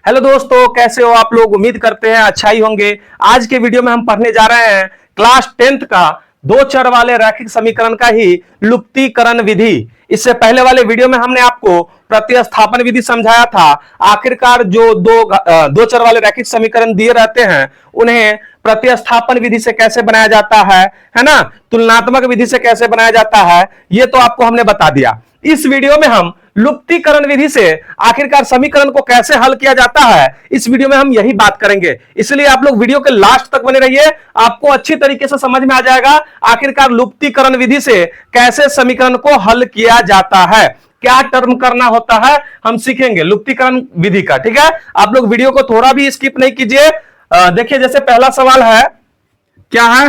Hello दोस्तों, कैसे हो आप लोग। उम्मीद करते हैं अच्छा ही होंगे। आज के वीडियो में हम पढ़ने जा रहे हैं क्लास 10th का दो चर वाले रैखिक समीकरण का ही लुप्तीकरण विधि। इससे पहले वाले वीडियो में हमने आपको प्रतिस्थापन विधि समझाया था। आखिरकार जो दो चर वाले रैखिक समीकरण दिए रहते हैं उन्हें प्रतिस्थापन विधि से कैसे बनाया जाता है ना, तुलनात्मक विधि से कैसे बनाया जाता है, ये तो आपको हमने बता दिया। इस वीडियो में हम लुप्तीकरण विधि से आखिरकार समीकरण को कैसे हल किया जाता है, इस वीडियो में हम यही बात करेंगे। इसलिए आप लोग वीडियो के लास्ट तक बने रहिए, आपको अच्छी तरीके से समझ में आ जाएगा आखिरकार लुप्तीकरण विधि से कैसे समीकरण को हल किया जाता है, क्या टर्म करना होता है, हम सीखेंगे लुप्तीकरण विधि का। ठीक है, आप लोग वीडियो को थोड़ा भी स्किप नहीं कीजिए। देखिए, जैसे पहला सवाल है, क्या है,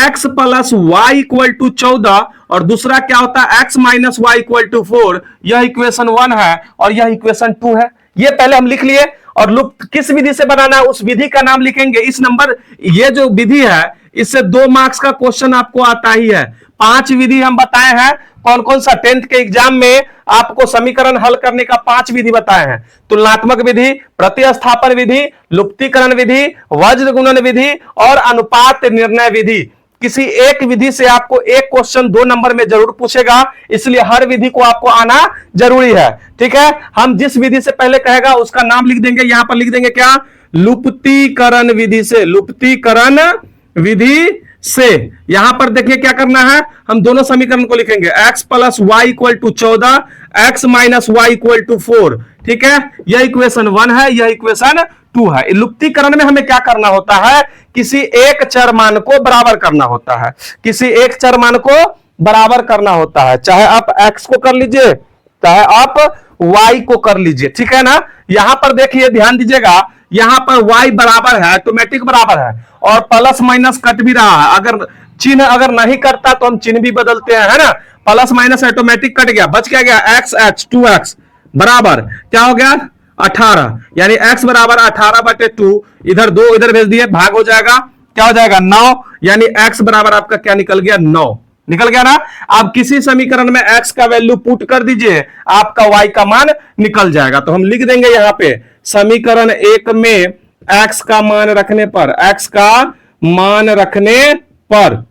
x plus y equal to 14 और दूसरा क्या होता है x minus y equal to 4। यह इक्वेशन 1 है और यह इक्वेशन 2 है। ये पहले हम लिख लिए और लुप्त किस विधि से बनाना है उस विधि का नाम लिखेंगे। इस नंबर, ये जो विधि है इससे 2 मार्क्स का क्वेश्चन आपको आता ही है। 5 विधि हम बताए हैं, कौन कौन सा 10th के एग्जाम में आपको समीकरण हल करने का 5 विधि बताए हैं। तुलनात्मक विधि, प्रतिस्थापन विधि, लुप्तीकरण विधि, वज्र गुणन विधि और अनुपात निर्णय विधि। किसी एक विधि से आपको एक क्वेश्चन 2 नंबर में जरूर पूछेगा, इसलिए हर विधि को आपको आना जरूरी है। ठीक है, हम जिस विधि से पहले कहेगा उसका नाम लिख देंगे, यहां पर लिख देंगे क्या, लुप्तीकरण विधि से। लुप्तीकरण विधि से यहां पर देखिए क्या करना है, हम दोनों समीकरण को लिखेंगे, x plus y equal to 14, x minus y equal to 4। ठीक है, यह इक्वेशन 1 है, यह इक्वेशन 2 है। लुप्तीकरण में हमें क्या करना होता है, किसी एक चर मान को बराबर करना होता है, किसी एक चर मान को बराबर करना होता है। चाहे आप x को कर लीजिए, चाहे आप y को कर लीजिए। ठीक है ना, यहां पर देखिए, ध्यान दीजिएगा, यहां पर y बराबर है, ऑटोमेटिक बराबर है और प्लस माइनस कट भी रहा है। अगर चिन्ह अगर नहीं करता तो हम चिन्ह भी बदलते हैं, है ना। प्लस माइनस ऑटोमेटिक कट गया, बच क्या गया, x 2x बराबर क्या हो गया 18, यानी x बराबर 18/2। इधर 2 इधर भेज दिए, भाग हो जाएगा, क्या हो जाएगा 9, यानी x बराबर आपका क्या निकल गया 9 निकल गया ना। आप किसी समीकरण में x का वैल्यू पुट कर दीजिए, आपका y का मान निकल जाएगा। तो हम लिख देंगे यहां पे समीकरण 1 में x का मान रखने पर, x का मान रखने पर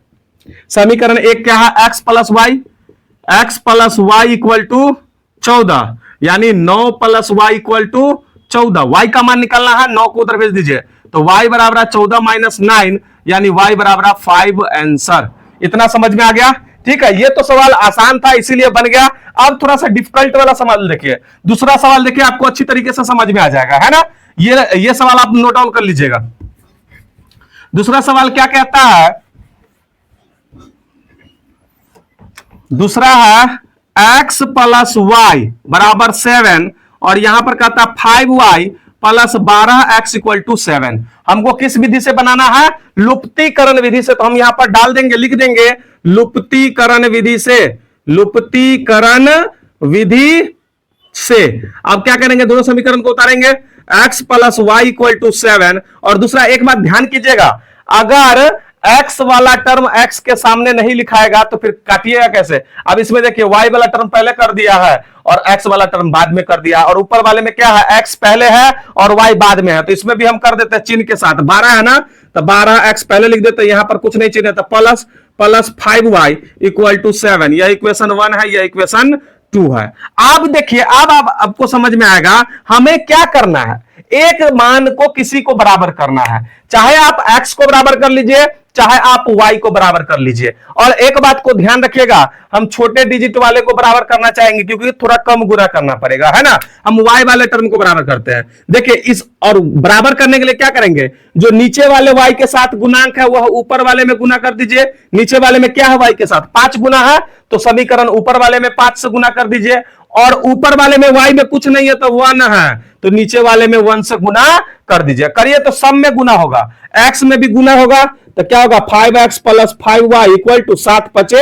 समीकरण 1 क्या है, x plus y equal to 14, यानी 9 plus y equal to 14। y का मान निकलना है, 9 को उधर भेज दीजिए, तो y बराबर 14 माइनस 9, यानी y बराबर 5 आंसर। इतना समझ में आ गया। ठीक है, ये तो सवाल आसान था इसीलिए बन गया। अब थोड़ा सा डिफिकल्ट वाला सवाल देखिए, दूसरा सवाल देखिए, आपको अच्छी तरीके से समझ में आ जाएगा, है ना। ये सवाल आप नोट डाउन कर लीजिएगा। दूसरा सवाल क्या कहता है, दूसरा है x प्लस वाई बराबर 7 और यहां पर कहता है 5y plus 12x equal to 7। हमको किस विधि से बनाना है, लुप्तीकरण विधि से। तो हम यहां पर डाल देंगे, लिख देंगे लुप्तीकरण विधि से, लुप्तीकरण विधि से। अब क्या करेंगे, दोनों समीकरण को उतारेंगे, x plus y equal to 7 और दूसरा एक बात ध्यान कीजिएगा, अगर x वाला टर्म x के सामने नहीं लिखाएगा तो फिर काटिएगा कैसे। अब इसमें देखिए, y वाला टर्म पहले कर दिया है और x वाला टर्म बाद में कर दिया, और ऊपर वाले में क्या है, x पहले है और y बाद में है। तो इसमें भी हम कर देते हैं चिन्ह के साथ, 12 है ना, तो 12x पहले लिख देते हैं, यहां पर कुछ नहीं चिन्ह है, तो प्लस 5y इक्वल टू 7। यह इक्वेशन 1 है, यह इक्वेशन 2 है। अब देखिए, अब आपको समझ में आएगा हमें क्या करना है, एक मान को किसी को बराबर करना है। चाहे आप x को बराबर कर लीजिए, चाहे आप y को बराबर कर लीजिए। और एक बात को ध्यान रखिएगा, हम छोटे डिजिट वाले को बराबर करना चाहेंगे क्योंकि थोड़ा कम गुना करना पड़ेगा, है ना। हम y वाले टर्म को बराबर करते हैं। देखिए, इस और बराबर करने के लिए क्या करेंगे, जो नीचे वाले y के साथ गुणांक है वह ऊपर वाले में गुना कर दीजिए। नीचे वाले में क्या है, y के साथ 5 गुना है, तो समीकरण ऊपर वाले में 5 से गुना कर दीजिए। और ऊपर वाले में y में कुछ नहीं है तो 1 है, तो नीचे वाले में 1 से गुना कर दीजिए। करिए तो सब में गुना होगा, x में भी गुना होगा, तो क्या होगा 5x plus 5y equal to 7 5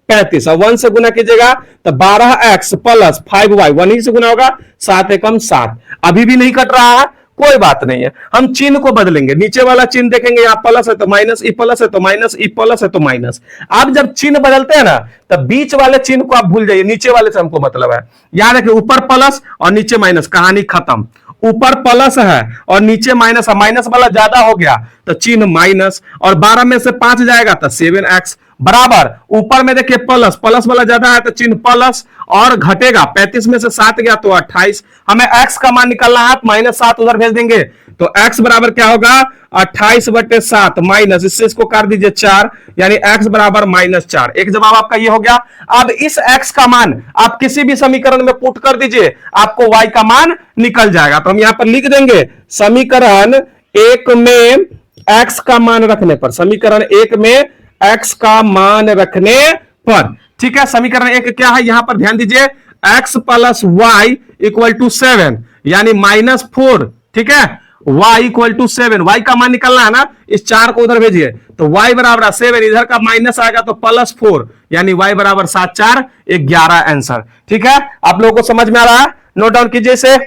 35। और 1 से गुना कीजिएगा तो 12x प्लस 5y 1 ही से गुना होगा, 7 एकम 7। अभी भी नहीं कट रहा है, कोई बात नहीं है, हम चिन्ह को बदलेंगे। नीचे वाला चिन्ह देखेंगे, यहाँ प्लस है तो माइनस, ई प्लस है तो माइनस, ई प्लस है तो माइनस। आप जब चिन्ह बदलते हैं ना, तब बीच वाले चिन्ह को आप भूल जाइए, नीचे वाले से हमको मतलब है। याद रखिए, ऊपर प्लस और नीचे माइनस, कहानी खत्म। ऊपर प्लस है और नीचे माइनस है, माइनस वाला ज्यादा हो गया तो चिन्ह माइनस, और 12 में से 5 जाएगा तो 7x बराबर, ऊपर में देखिए प्लस, प्लस वाला ज्यादा है तो चिन्ह प्लस, और घटेगा 35 में से 7 गया तो 28। हमें x का मान निकालना है, -7 उधर भेज देंगे तो x बराबर क्या होगा 28/7 माइनस, इससे इसको कर दीजिए 4, यानी x बराबर -4। एक जवाब आपका ये हो गया। अब इस x का मान आप किसी भी समीकरण में पुट कर दीजिए, आपको y का मान निकल जाएगा। तो हम यहां पर लिख देंगे समीकरण 1 में x का मान रखने पर, समीकरण 1 में x का मान रखने पर, ठीक है। समीकरण 1 क्या है, यहां पर ध्यान दीजिए, x + y = 7 यानी -4, ठीक है। y = 7, y का मान निकालना है ना, इस 4 को उधर भेजिए तो y बराबर 7, इधर का माइनस आएगा तो +4, यानी y बराबर 7 4 11 आंसर, ठीक है। आप लोगों को समझ में आ रहा है, नोट डाउन कीजिए इसे।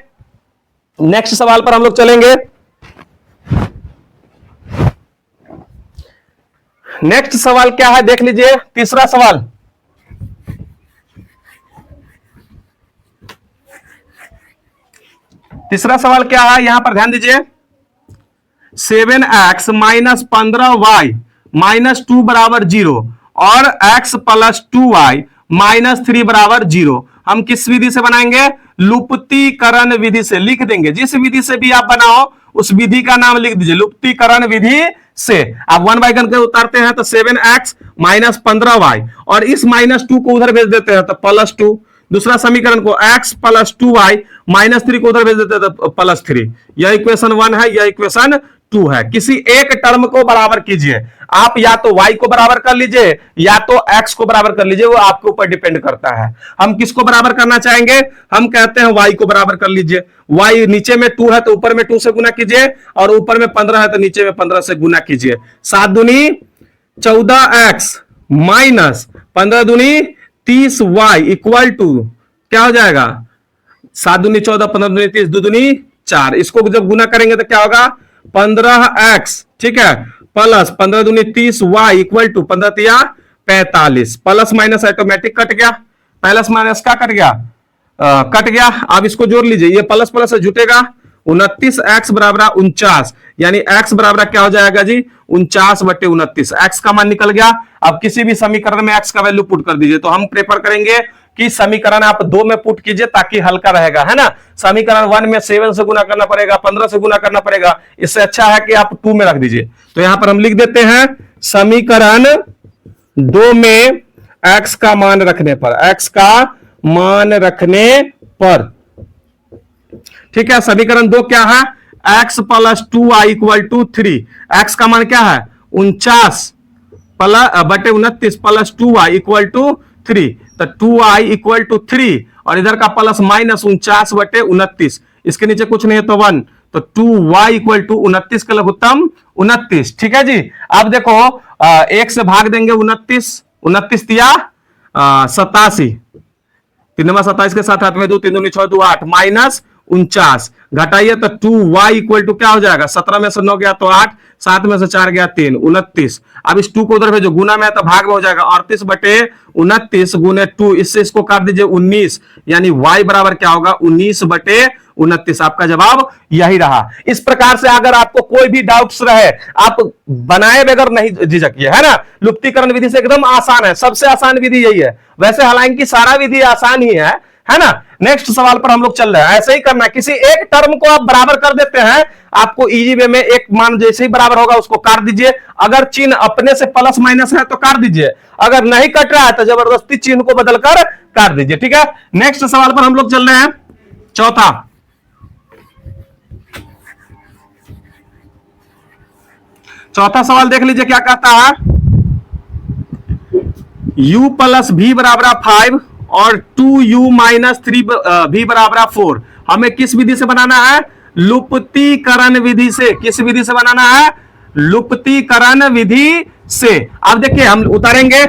नेक्स्ट सवाल पर हम लोग चलेंगे। नेक्स्ट सवाल क्या है देख लीजिए, तीसरा सवाल। तीसरा सवाल क्या है, यहां पर ध्यान दीजिए, 7x - 15y - 2 बराबर 0 और x + 2y - 3 बराबर 0। हम किस विधि से बनाएंगे, लुप्तीकरण विधि से। लिख देंगे, जिस विधि से भी आप बनाओ उस विधि का नाम लिख दीजिए, लुप्तीकरण विधि से। आप 1 बाई करके उतारते हैं तो 7x - 15y, और इस -2 को उधर भेज देते हैं तो +2। दूसरा समीकरण को x + 2y - 3 को उधर भेज देते हैं तो +3। यह इक्वेशन 1 है, यह इक्वेशन 2 है। किसी एक टर्म को बराबर कीजिए, आप या तो y को बराबर कर लीजिए या तो x को बराबर कर लीजिए, वो आपके ऊपर डिपेंड करता है। हम किसको बराबर करना चाहेंगे, हम कहते हैं y को बराबर कर लीजिए। y नीचे में 2 है तो ऊपर में 2 से गुना कीजिए, और ऊपर में 15 है तो नीचे में 15 से गुना कीजिए। 7 दूनी 14x माइनस 15 दूनी 30y इक्वल टू क्या हो जाएगा, 7 दूनी 14, 15 दूनी 30, 2 दूनी 4। इसको जब गुना करेंगे तो क्या होगा 15x, ठीक है, प्लस 15 दूनी 30y इक्वल टू 15 तिया 45। प्लस माइनस ऑटोमेटिक कट गया, प्लस माइनस का कट गया, कट गया। अब इसको जोड़ लीजिए, ये प्लस प्लस से जुटेगा, 29x बराबर 49, यानी x बराबर क्या हो जाएगा जी 49/29। x का मान निकल गया। अब किसी भी समीकरण में x का वैल्यू पुट कर दीजिए, तो हम प्रेफर करेंगे कि समीकरण आप 2 में पुट कीजिए ताकि हल्का रहेगा, है ना। समीकरण 1 में 7 से गुना करना पड़ेगा, 15 से गुना करना पड़ेगा, इससे अच्छा है कि आप 2 में रख दीजिए। तो यहां पर हम लिख देते हैं समीकरण 2 में x का मान रखने पर, x का मान रखने पर, ठीक है। समीकरण 2 क्या है, x + 2y = 3। x का मान क्या है 49/29 + 2y = 3, तो 2y = 3, और इधर का प्लस माइनस 49/29, इसके नीचे कुछ नहीं है तो 1, तो 2y = 29 का लघुत्तम 29, ठीक है जी। अब देखो 1 से भाग देंगे 29, 29 तिया 87, 3 27 के साथ हाथ में 2, 3 दूनी 6 2 8 माइनस 49, घटाइए तो 2y = क्या हो जाएगा, 17 में से 9 गया तो 8, 7 में से 4 गया 3, 29। अब इस 2 को उधर भेजो, गुना में है तो भाग में हो जाएगा, 38/29 गुने 2, इससे इसको काट दीजिए 19, यानी y बराबर क्या होगा 19/29। आपका जवाब यही रहा। इस प्रकार से अगर आपको कोई भी डाउट्स रहे, आप बनाए बगैर नहीं झिझकिए, है ना। लुप्तीकरण विधि से एकदम आसान है, सबसे आसान विधि यही है। वैसे हालांकि सारा विधि आसान ही है ना। नेक्स्ट सवाल पर हम लोग चल रहे हैं। ऐसे ही करना है, किसी एक टर्म को आप बराबर कर देते हैं, आपको इजी वे में एक मान जैसे ही बराबर होगा उसको काट दीजिए। अगर चिन्ह अपने से प्लस माइनस है तो काट दीजिए, अगर नहीं कट रहा है तो जबरदस्ती चिन्ह को बदलकर काट दीजिए, ठीक है। नेक्स्ट सवाल पर हम लोग चल रहे हैं, चौथा। चौथा सवाल देख लीजिए क्या कहता है, u + v = 5 और 2u - 3v = 4। हमें किस विधि से बनाना है, लुप्तीकरण विधि से। किस विधि से बनाना है, लुप्तीकरण विधि से। अब देखिए हम उतारेंगे,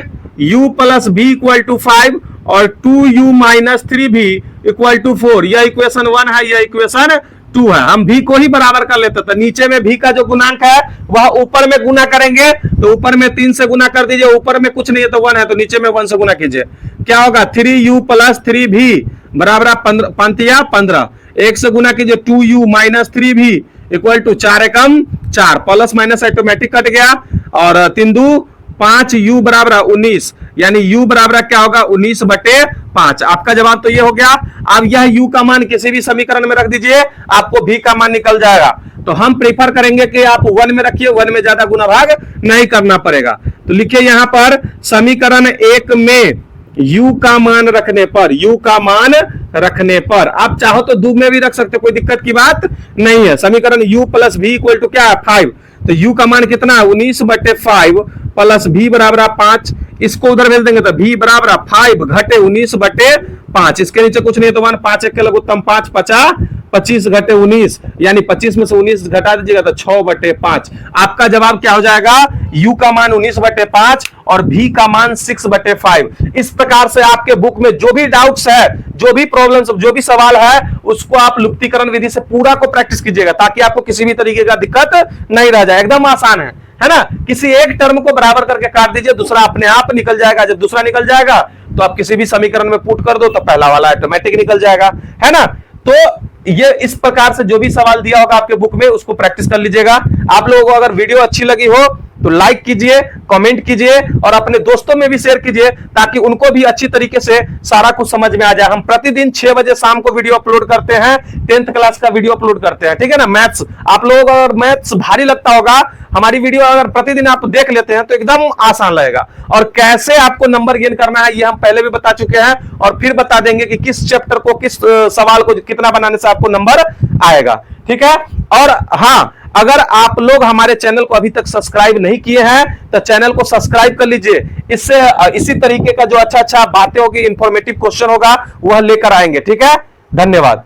u + v = 5 और 2u - 3v = 4। यह इक्वेशन 1 है, यह इक्वेशन 2 है। हम v को ही बराबर कर लेते, तो नीचे में v का जो गुणांक है वह ऊपर में गुना करेंगे, तो ऊपर में 3 से गुना कर दीजिए, ऊपर में कुछ नहीं है तो 1 है, तो नीचे में 1 से गुना कीजिए। क्या होगा 3u + 3v = 15, 1 से गुना कीजिए 2u minus 3v equal to 4 Ekam 4, plus minus automatic cut गया, और 3 दू 5, u बराबर 19, यानी u बराबर क्या होगा 19/5। आपका जवाब तो ये हो गया। अब यह u का मान किसी भी समीकरण में रख दीजिए, आपको v का मान निकल जाएगा। तो हम प्रेफर करेंगे कि आप 1 में रखिए, 1 में ज्यादा गुना भाग नहीं करना पड़ेगा। तो लिखिए यहां पर समीकरण 1 में u का मान रखने पर, u का मान रखने पर, आप चाहो तो 2 में भी रख सकते, कोई दिक्कत की बात नहीं है। समीकरण u plus v equal to क्या है 5, तो u का मान कितना है 19/5 प्लस v बराबर 5, इसको उधर भेज देंगे तो v बराबर 5 घटे 19/5, इसके नीचे कुछ नहीं तो 1, 5 एक के लघुत्तम 5, 50 25 घटे 19, यानी 25 में से 19 घटा दीजिएगा तो 6/5। आपका जवाब क्या हो जाएगा, u का मान 19/5 और v का मान 6/5। इस प्रकार से आपके बुक में जो भी डाउट्स है, जो भी प्रॉब्लम्स, जो भी सवाल है, उसको आप लुप्तीकरण विधि से पूरा को प्रैक्टिस कीजिएगा, ताकि आपको किसी भी तरीके का दिक्कत नहीं रह जाए। एकदम आसान है ना। किसी एक टर्म को बराबर करके काट दीजिए, दूसरा अपने आप निकल जाएगा। जब दूसरा निकल जाएगा तो आप किसी भी समीकरण में पुट कर दो तो पहला वाला ऑटोमेटिक निकल जाएगा, है ना। तो ये इस प्रकार से जो भी सवाल दिया होगा आपके बुक में उसको प्रैक्टिस कर लीजिएगा। आप लोगों को अगर वीडियो अच्छी लगी हो तो लाइक कीजिए, कमेंट कीजिए और अपने दोस्तों में भी शेयर कीजिए, ताकि उनको भी अच्छी तरीके से सारा कुछ समझ में आ जाए। हम प्रतिदिन 6 बजे शाम को वीडियो अपलोड करते हैं, 10th क्लास का वीडियो अपलोड करते हैं, ठीक है ना। मैथ्स, आप लोगों को अगर मैथ्स भारी लगता होगा, हमारी वीडियो अगर प्रतिदिन आप देख लेते हैं तो एकदम आसान लगेगा। और कैसे आपको नंबर गेन करना है ये हम पहले भी बता चुके हैं, और फिर बता देंगे कि किस चैप्टर को, किस सवाल को कितना बनाने से आपको नंबर आएगा, ठीक है। और हाँ, अगर आप लोग हमारे चैनल को अभी तक सब्सक्राइब नहीं किए हैं तो चैनल को सब्सक्राइब कर लीजिए। इससे इसी तरीके का जो अच्छा बातें होगी, इंफॉर्मेटिव क्वेश्चन होगा, वह लेकर आएंगे, ठीक है। धन्यवाद।